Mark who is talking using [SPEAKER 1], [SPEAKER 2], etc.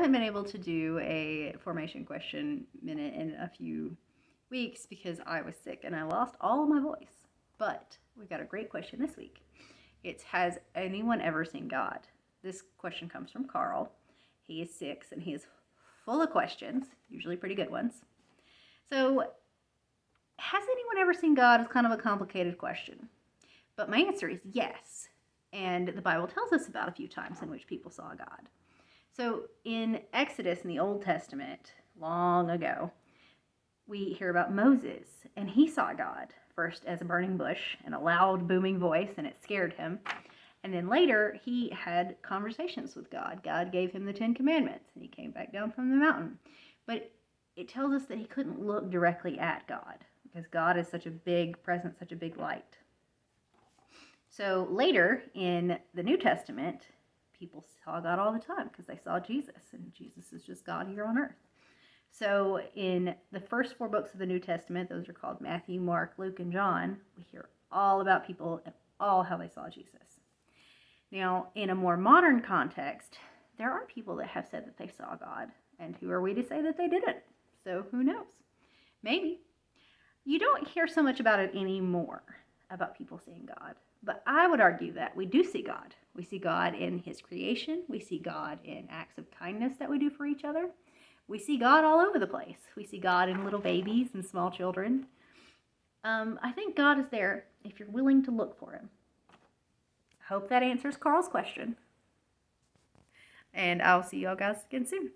[SPEAKER 1] haven't been able to do a formation question minute in a few weeks because I was sick and I lost all of my voice. But we got a great question this week. It's, has anyone ever seen God? This question comes from Carl. He is 6 and he is full of questions, usually pretty good ones. So, has anyone ever seen God? Is kind of a complicated question. But my answer is yes. And the Bible tells us about a few times in which people saw God. So in Exodus in the Old Testament, long ago, we hear about Moses, and he saw God, first as a burning bush and a loud booming voice, and it scared him. And then later, he had conversations with God. God gave him the 10 Commandments, and he came back down from the mountain. But it tells us that he couldn't look directly at God, because God is such a big presence, such a big light. So later in the New Testament, people saw God all the time because they saw Jesus, and Jesus is just God here on earth. So in the first 4 books of the New Testament, those are called Matthew, Mark, Luke, and John, we hear all about people and all how they saw Jesus. Now, in a more modern context, there are people that have said that they saw God, and who are we to say that they didn't? So who knows? Maybe. You don't hear so much about it anymore, about people seeing God. But I would argue that we do see God. We see God in his creation. We see God in acts of kindness that we do for each other. We see God all over the place. We see God in little babies and small children. I think God is there if you're willing to look for him. I hope that answers Carl's question. And I'll see y'all guys again soon.